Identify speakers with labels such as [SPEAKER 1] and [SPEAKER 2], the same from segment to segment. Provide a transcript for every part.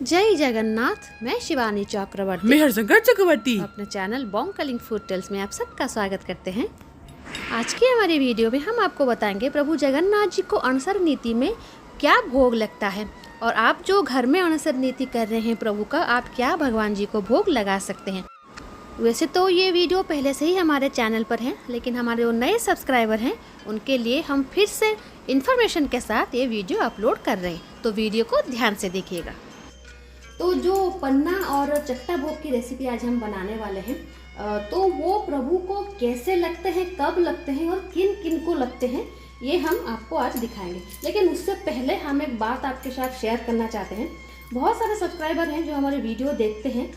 [SPEAKER 1] जय जगन्नाथ। मैं शिवानी चक्रवर्ती
[SPEAKER 2] मैं हरशंकर चक्रवर्ती
[SPEAKER 1] अपने channel Bong calling food tales में आप सबका स्वागत करते हैं। आज की हमारी वीडियो में हम आपको बताएंगे प्रभु जगन्नाथ जी को अणसर नीति में क्या भोग लगता है, और आप जो घर में अणसर नीति कर रहे हैं प्रभु का, आप क्या भगवान जी को भोग लगा सकते हैं। वैसे तो ये वीडियो पहले से ही हमारे चैनल पर है, लेकिन हमारे जो नए सब्सक्राइबर हैं उनके लिए हम फिर से इन्फॉर्मेशन के साथ ये वीडियो अपलोड कर रहे हैं, तो वीडियो को ध्यान से देखिएगा। तो जो पन्ना और चट्टा भोग की रेसिपी आज हम बनाने वाले हैं, तो वो प्रभु को कैसे लगते हैं, कब लगते हैं और किन किन को लगते हैं, ये हम आपको आज दिखाएंगे। लेकिन उससे पहले हम एक बात आपके साथ शेयर करना चाहते हैं। बहुत सारे सब्सक्राइबर हैं जो हमारे वीडियो देखते हैं,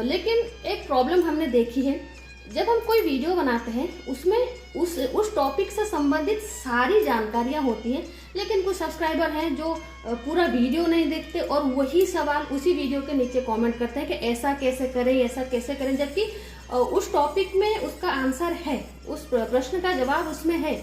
[SPEAKER 1] लेकिन एक प्रॉब्लम हमने देखी है, जब हम कोई वीडियो बनाते हैं उसमें उस टॉपिक से संबंधित सारी जानकारियाँ होती हैं, लेकिन कुछ सब्सक्राइबर हैं जो पूरा वीडियो नहीं देखते और वही सवाल उसी वीडियो के नीचे कमेंट करते हैं कि ऐसा कैसे करें, ऐसा कैसे करें, जबकि उस टॉपिक में उसका आंसर है, उस प्रश्न का जवाब उसमें है।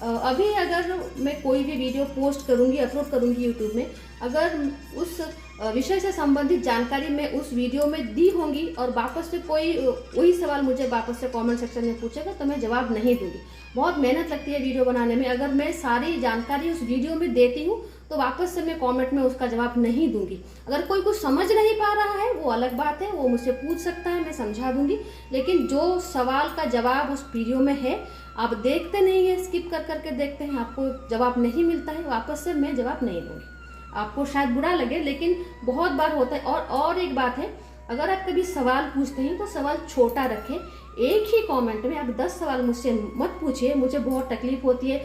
[SPEAKER 1] अभी अगर मैं कोई भी वीडियो पोस्ट करूंगी, अपलोड करूंगी यूट्यूब में, अगर उस विषय से संबंधित जानकारी मैं उस वीडियो में दी होंगी और वापस से कोई वही सवाल मुझे वापस से कमेंट सेक्शन में पूछेगा तो मैं जवाब नहीं दूंगी। बहुत मेहनत लगती है वीडियो बनाने में, अगर मैं सारी जानकारी उस वीडियो में देती हूँ तो वापस से मैं कमेंट में उसका जवाब नहीं दूंगी। अगर कोई कुछ समझ नहीं पा रहा है वो अलग बात है, वो मुझसे पूछ सकता है, मैं समझा दूंगी, लेकिन जो सवाल का जवाब उस वीडियो में है आप देखते नहीं है, स्किप कर करके देखते हैं, आपको जवाब नहीं मिलता है, वापस से मैं जवाब नहीं दूंगी। आपको शायद बुरा लगे, लेकिन बहुत बार होता है। और एक बात है, अगर आप कभी सवाल पूछते हैं तो सवाल छोटा रखें। एक ही कमेंट में आप 10 सवाल मुझसे मत पूछिए, मुझे बहुत तकलीफ होती है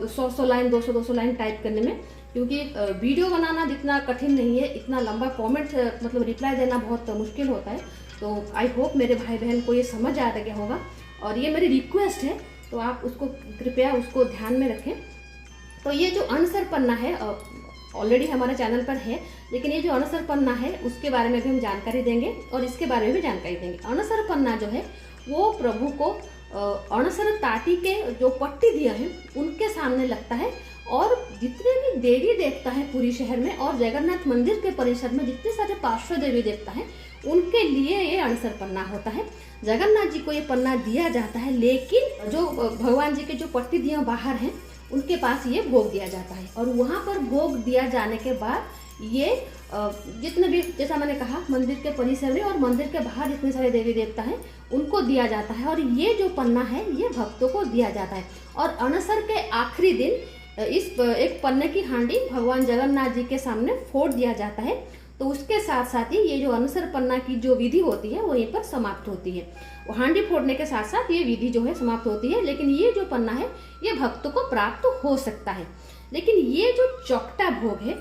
[SPEAKER 1] 100 लाइन 200 लाइन टाइप करने में, क्योंकि वीडियो बनाना जितना कठिन नहीं है, इतना लंबा कमेंट मतलब रिप्लाई देना बहुत मुश्किल होता है। तो आई होप मेरे भाई बहन को ये समझ आ गया होगा, और ये मेरी रिक्वेस्ट है, तो आप उसको कृपया उसको ध्यान में रखें। तो ये जो अणसर पन्ना है ऑलरेडी हमारे चैनल पर है, लेकिन ये जो अणसर पन्ना है उसके बारे में भी हम जानकारी देंगे और इसके बारे में भी जानकारी देंगे। अणसर पन्ना जो है वो प्रभु को अणसर ताटी के जो पट्टी दिया है उनके सामने लगता है, और जितने भी देवी देवता है पूरी शहर में और जगन्नाथ मंदिर के परिसर में जितने सारे पार्श्व देवी देवता हैं उनके लिए ये अणसर पन्ना होता है। जगन्नाथ जी को ये पन्ना दिया जाता है, लेकिन जो भगवान जी के जो पट्टी दिया बाहर हैं उनके पास ये भोग दिया जाता है, और वहाँ पर भोग दिया जाने के बाद ये जितने भी, जैसा मैंने कहा, मंदिर के परिसर में और मंदिर के बाहर जितने सारे देवी देवता हैं उनको दिया जाता है, और ये जो पन्ना है ये भक्तों को दिया जाता है। और अणसर के आखिरी दिन इस एक पन्ने की हांडी भगवान जगन्नाथ जी के सामने फोड़ दिया जाता है। तो उसके साथ साथ ही ये जो अणसर पन्ना की जो विधि होती है वहीं पर समाप्त होती है। वो हांडी फोड़ने के साथ साथ ये विधि जो है समाप्त होती है, लेकिन ये जो पन्ना है ये भक्तों को प्राप्त हो सकता है। लेकिन ये जो चौकटा भोग है,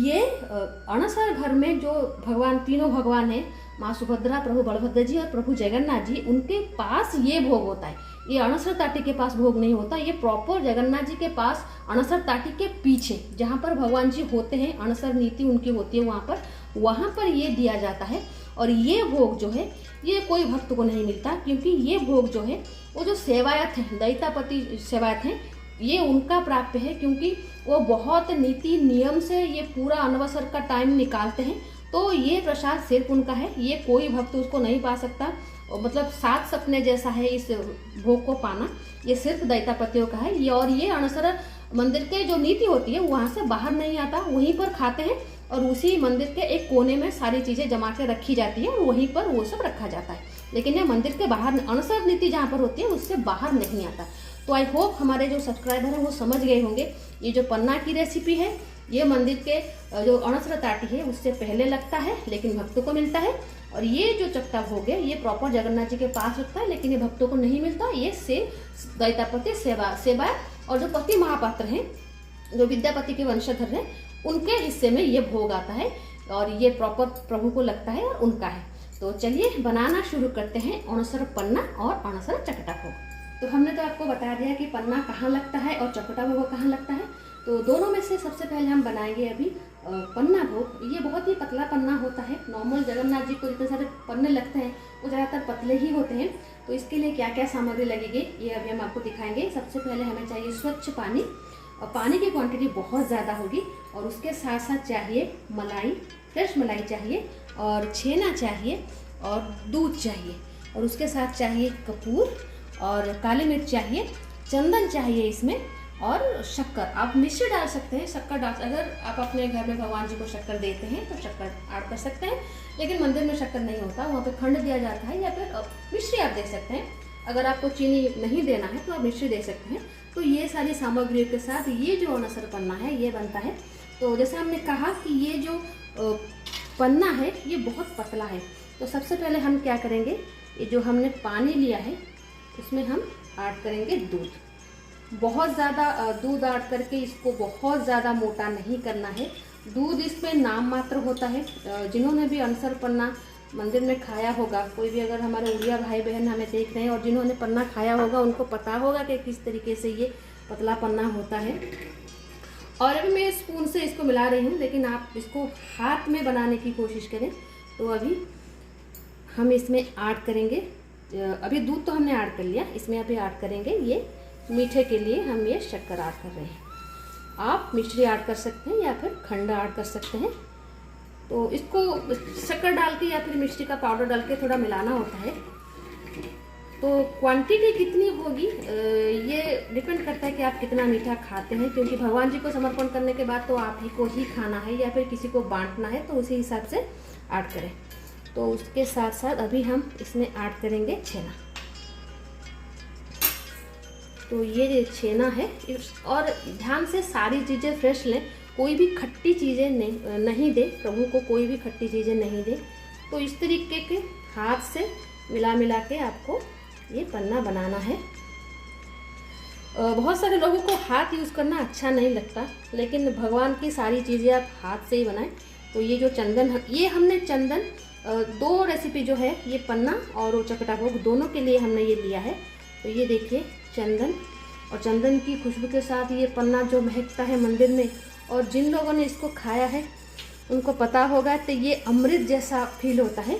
[SPEAKER 1] ये अणसर घर में जो भगवान, तीनों भगवान हैं, माँ सुभद्रा, प्रभु बलभद्र जी और प्रभु जगन्नाथ जी, उनके पास ये भोग होता है। ये अणसर ताटी के पास भोग नहीं होता, ये प्रॉपर जगन्नाथ जी के पास अणसर ताटी के पीछे जहाँ पर भगवान जी होते हैं, अणसर नीति उनकी होती है वहाँ पर ये दिया जाता है। और ये भोग जो है ये कोई भक्त को नहीं मिलता, क्योंकि ये भोग जो है वो जो सेवायत हैं, दैतापति सेवायत हैं, ये उनका प्राप्य है, क्योंकि वो बहुत नीति नियम से ये पूरा अनवसर का टाइम निकालते हैं। तो ये प्रसाद सिर्फ उनका है, ये कोई भक्त उसको नहीं पा सकता। मतलब 7 सपने जैसा है इस भोग को पाना, ये सिर्फ दैतापतियों का है। ये और ये अणसर मंदिर के जो नीति होती है वहाँ से बाहर नहीं आता, वहीं पर खाते हैं, और उसी मंदिर के एक कोने में सारी चीज़ें जमा के रखी जाती है और वहीं पर वो सब रखा जाता है। लेकिन ये मंदिर के बाहर, अणसर नीति जहाँ पर होती है उससे बाहर नहीं आता। तो आई होप हमारे जो सब्सक्राइबर हैं वो समझ गए होंगे। ये जो पन्ना की रेसिपी है ये मंदिर के जो अणसर ताटी है उससे पहले लगता है, लेकिन भक्तों को मिलता है। और ये जो चट्टा भोग है ये प्रॉपर जगन्नाथ जी के पास लगता है, लेकिन ये भक्तों को नहीं मिलता। ये से दैतापति सेवा और जो पति महापात्र हैं, जो विद्यापति के वंशधर हैं, उनके हिस्से में ये भोग आता है, और ये प्रॉपर प्रभु को लगता है और उनका है। तो चलिए बनाना शुरू करते हैं अणसर पन्ना और अणसर चकटा भोग। तो हमने तो आपको बता दिया कि पन्ना कहाँ लगता है और चकटा भोग कहाँ लगता है। तो दोनों में से सबसे पहले हम बनाएंगे अभी पन्ना भोग। ये बहुत ही पतला पन्ना होता है। नॉर्मल जगन्नाथ जी को जितने सारे पन्ने लगते हैं वो ज़्यादातर पतले ही होते हैं। तो इसके लिए क्या क्या सामग्री लगेगी ये अभी हम आपको दिखाएंगे। सबसे पहले हमें चाहिए स्वच्छ पानी, और पानी की क्वांटिटी बहुत ज़्यादा होगी, और उसके साथ साथ चाहिए मलाई, फ्रेश मलाई चाहिए और छेना चाहिए और दूध चाहिए और उसके साथ चाहिए कपूर और काली मिर्च चाहिए, चंदन चाहिए इसमें और शक्कर। आप मिश्री डाल सकते हैं, शक्कर डाल, अगर आप अपने घर में भगवान जी को शक्कर देते हैं तो शक्कर ऐड कर सकते हैं, लेकिन मंदिर में शक्कर नहीं होता, वहाँ पे खंड दिया जाता है या फिर मिश्री आप दे सकते हैं। अगर आपको चीनी नहीं देना है तो आप मिश्री दे सकते हैं। तो ये सारी सामग्रियों के साथ ये जो अनसर पन्ना है ये बनता है। तो जैसे हमने कहा कि ये जो पन्ना है ये बहुत पतला है, तो सबसे पहले हम क्या करेंगे, ये जो हमने पानी लिया है उसमें हम ऐड करेंगे दूध। बहुत ज़्यादा दूध ऐड करके इसको बहुत ज़्यादा मोटा नहीं करना है। दूध इसमें नाम मात्र होता है। जिन्होंने भी अनसर पन्ना मंदिर में खाया होगा, कोई भी अगर हमारे उड़िया भाई बहन हमें देख रहे हैं और जिन्होंने पन्ना खाया होगा उनको पता होगा कि किस तरीके से ये पतला पन्ना होता है। और अभी मैं स्पून से इसको मिला रही हूँ, लेकिन आप इसको हाथ में बनाने की कोशिश करें। तो अभी हम इसमें ऐड करेंगे, अभी दूध तो हमने ऐड कर लिया, इसमें अभी ऐड करेंगे ये मीठे के लिए हम ये शक्कर ऐड कर रहे हैं। आप मिश्री ऐड कर सकते हैं या फिर खंड ऐड कर सकते हैं। तो इसको शक्कर डाल के या फिर मिश्री का पाउडर डाल के थोड़ा मिलाना होता है। तो क्वांटिटी कितनी होगी ये डिपेंड करता है कि आप कितना मीठा खाते हैं, क्योंकि भगवान जी को समर्पण करने के बाद तो आप ही को ही खाना है या फिर किसी को बांटना है, तो उसी हिसाब से ऐड करें। तो उसके साथ साथ अभी हम इसमें ऐड करेंगे छेना। तो ये छेना है, और ध्यान से सारी चीज़ें फ्रेश लें, कोई भी खट्टी चीज़ें नहीं दे, प्रभु को कोई भी खट्टी चीज़ें नहीं दे। तो इस तरीके के हाथ से मिला के आपको ये पन्ना बनाना है। बहुत सारे लोगों को हाथ यूज़ करना अच्छा नहीं लगता, लेकिन भगवान की सारी चीज़ें आप हाथ से ही बनाएं। तो ये जो चंदन, ये हमने चंदन 2 रेसिपी जो है, ये पन्ना और चकटा भोग दोनों के लिए हमने ये लिया है। तो ये देखिए चंदन, और चंदन की खुशबू के साथ ये पन्ना जो महकता है मंदिर में, और जिन लोगों ने इसको खाया है उनको पता होगा तो ये अमृत जैसा फील होता है।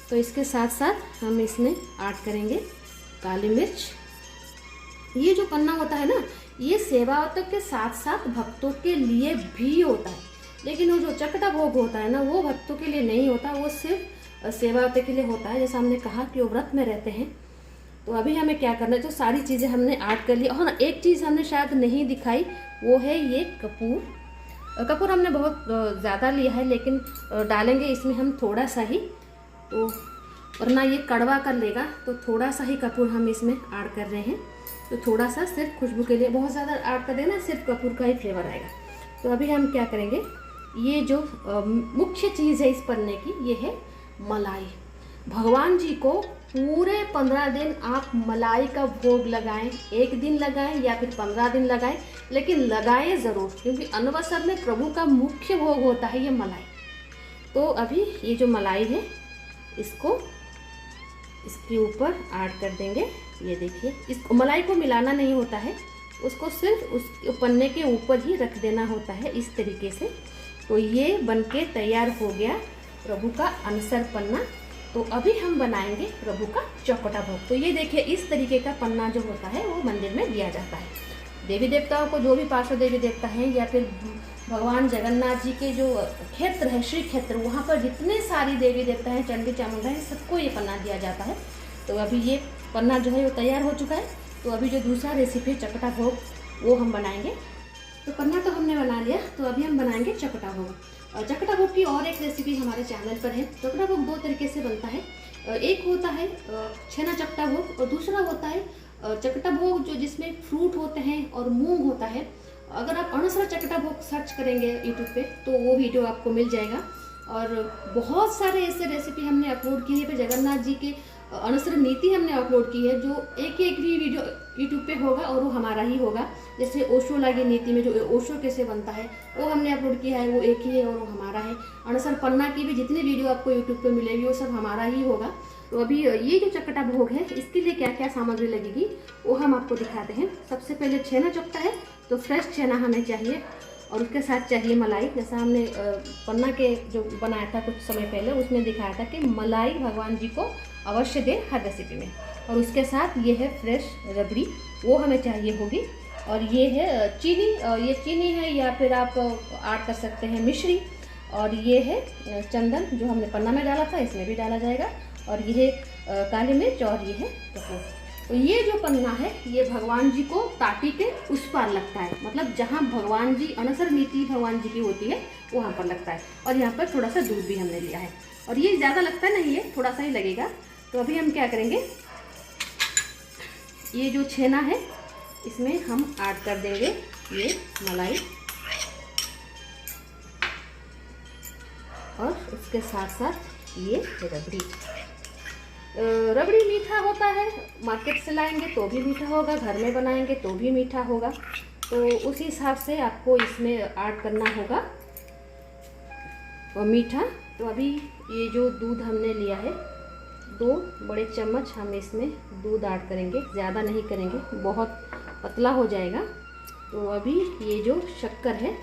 [SPEAKER 1] तो इसके साथ साथ हम इसमें ऐड करेंगे काली मिर्च। ये जो पन्ना होता है ना, ये सेवावतों के साथ साथ भक्तों के लिए भी होता है, लेकिन वो जो चकटा भोग होता है ना, वो भक्तों के लिए नहीं होता, वो सिर्फ सेवावतों के लिए होता है। जैसा हमने कहा कि वो व्रत में रहते हैं। तो अभी हमें क्या करना है, तो सारी चीज़ें हमने ऐड कर ली। और एक चीज़ हमने शायद नहीं दिखाई, वो है ये कपूर। कपूर हमने बहुत ज़्यादा लिया है, लेकिन डालेंगे इसमें हम थोड़ा सा ही, तो वरना ये कड़वा कर लेगा। तो थोड़ा सा ही कपूर हम इसमें ऐड कर रहे हैं। तो थोड़ा सा सिर्फ खुशबू के लिए, बहुत ज़्यादा ऐड कर देना, सिर्फ कपूर का ही फ्लेवर आएगा। तो अभी हम क्या करेंगे, ये जो मुख्य चीज़ है इस पन्ने की, ये है मलाई। भगवान जी को पूरे 15 दिन आप मलाई का भोग लगाएं, एक दिन लगाएं या फिर 15 दिन लगाएं, लेकिन लगाएं ज़रूर, क्योंकि अनवसर में प्रभु का मुख्य भोग होता है ये मलाई। तो अभी ये जो मलाई है इसको इसके ऊपर ऐड कर देंगे। ये देखिए, इस मलाई को मिलाना नहीं होता है, उसको सिर्फ उस पन्ने के ऊपर ही रख देना होता है इस तरीके से। तो ये बनके तैयार हो गया प्रभु का अनसर पन्ना। तो अभी हम बनाएंगे प्रभु का चौकटा भोग। तो ये देखिए, इस तरीके का पन्ना जो होता है वो मंदिर में दिया जाता है। देवी देवताओं को, जो भी पार्षद देवी देवता हैं या फिर भगवान जगन्नाथ जी के जो क्षेत्र है, श्री क्षेत्र, वहाँ पर जितने सारी देवी देवता हैं, चंडी चामुंडा है, सबको ये पन्ना दिया जाता है। तो अभी ये पन्ना जो है वो तैयार हो चुका है। तो अभी जो दूसरा रेसिपी चकटा भोग वो हम बनाएंगे। तो पन्ना तो हमने बना लिया, तो अभी हम बनाएंगे चकटा भोग। और चकटा भोग की और एक रेसिपी हमारे चैनल पर है। चकटा भोग 2 तरीके से बनता है, एक होता है छेना चकटा भोग और दूसरा होता है चकटा भोग जो जिसमें फ्रूट होते हैं और मूंग होता है। अगर आप अनसर चकटा भोग सर्च करेंगे यूट्यूब पे तो वो वीडियो आपको मिल जाएगा। और बहुत सारे ऐसे रेसिपी हमने अपलोड किए हैं, जगन्नाथ जी के अनसर नीति हमने अपलोड की है, जो एक भी वीडियो यूट्यूब पे होगा और वो हमारा ही होगा। जैसे ओशो लागी नीति में जो ओशो कैसे बनता है वो हमने अपलोड किया है, वो एक ही है और वो हमारा है। अनसर पन्ना की भी जितनी वीडियो आपको यूट्यूब पे मिलेगी वो सब हमारा ही होगा। तो अभी ये जो चकटा भोग है इसके लिए क्या क्या सामग्री लगेगी वो हम आपको दिखाते हैं। सबसे पहले छेना चकटा है, तो फ्रेश छेना हमें चाहिए और उसके साथ चाहिए मलाई। जैसा हमने पन्ना के जो बनाया था कुछ समय पहले, उसमें दिखाया था कि मलाई भगवान जी को अवश्य दें हर रेसिपी में। और उसके साथ ये है फ्रेश रबड़ी, वो हमें चाहिए होगी। और ये है चीनी, ये चीनी है या फिर आप ऐड कर सकते हैं मिश्री। और ये है चंदन जो हमने पन्ना में डाला था, इसमें भी डाला जाएगा। और ये है काली मिर्च और ये है कपूर। तो ये जो पन्ना है ये भगवान जी को ताटी के उस पार लगता है, मतलब जहाँ भगवान जी अनसर नीति भगवान जी की होती है वहाँ पर लगता है। और यहाँ पर थोड़ा सा दूध भी हमने लिया है, और ये ज़्यादा लगता नहीं है, थोड़ा सा ही लगेगा। तो अभी हम क्या करेंगे, ये जो छेना है इसमें हम ऐड कर देंगे ये मलाई, और उसके साथ साथ ये रबड़ी। रबड़ी मीठा होता है, मार्केट से लाएंगे तो भी मीठा होगा, घर में बनाएंगे तो भी मीठा होगा। तो उस हिसाब से आपको इसमें ऐड करना होगा और मीठा। तो अभी ये जो दूध हमने लिया है 2 बड़े चम्मच हम इसमें दूध ऐड करेंगे, ज़्यादा नहीं करेंगे, बहुत पतला हो जाएगा। तो अभी ये जो शक्कर है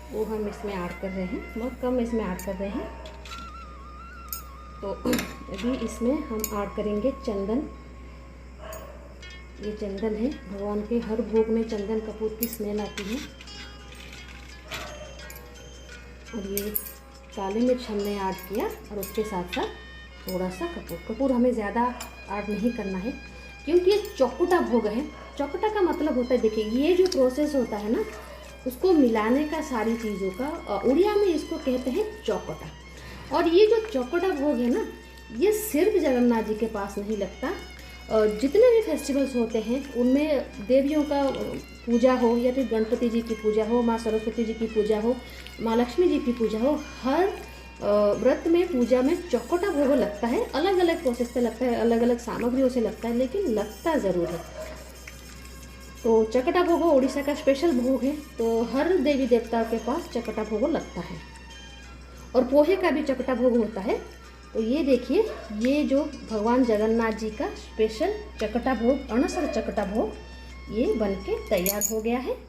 [SPEAKER 1] वो हम इसमें ऐड कर रहे हैं, बहुत कम इसमें ऐड कर रहे हैं। तो अभी इसमें हम ऐड करेंगे चंदन। ये चंदन है, भगवान के हर भोग में चंदन कपूर की स्मेल आती है। और ये काली मिर्च हमने ऐड किया, और उसके साथ साथ थोड़ा सा कपूर हमें ज़्यादा ऐड नहीं करना है, क्योंकि ये चौकुटा भोग है। चौकुटा का मतलब होता है, देखिए ये जो प्रोसेस होता है ना, उसको मिलाने का सारी चीज़ों का, उड़िया में इसको कहते हैं चौकुटा। और ये जो चौकुटा भोग है ना, ये सिर्फ जगन्नाथ जी के पास नहीं लगता, जितने भी फेस्टिवल्स होते हैं उनमें देवियों का पूजा हो, या फिर गणपति जी की पूजा हो, माँ सरस्वती जी की पूजा हो, माँ लक्ष्मी जी की पूजा हो, हर व्रत में पूजा में चौकुटा भोग लगता है। अलग अलग प्रोसेस से लगता है, अलग अलग सामग्रियों से लगता है, लेकिन लगता ज़रूर है। तो चकटा भोगो उड़ीसा का स्पेशल भोग है, तो हर देवी देवता के पास चकटा भोगो लगता है। और पोहे का भी चकटा भोग होता है। तो ये देखिए, ये जो भगवान जगन्नाथ जी का स्पेशल चकटा भोग, अनसर चकटा भोग, ये बनके तैयार हो गया है।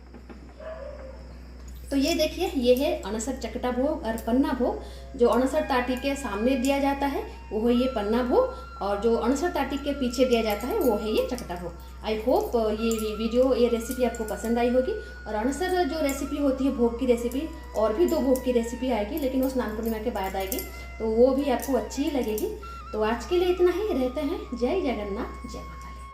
[SPEAKER 1] तो ये देखिए, ये है अनसर चकटा भोग और पन्ना भोग। जो अनसर ताटी के सामने दिया जाता है वो है ये पन्ना भोग, और जो अनसर ताटी के पीछे दिया जाता है वो है ये चकटा भोग। आई होप ये वीडियो, ये रेसिपी आपको पसंद आई होगी। और अनसर जो रेसिपी होती है भोग की रेसिपी, और भी 2 भोग की रेसिपी आएगी, लेकिन वो स्नान पूर्णिमा के बाद आएगी, तो वो भी आपको अच्छी ही लगेगी। तो आज के लिए इतना ही, रहते हैं। जय जगन्नाथ, जय माता।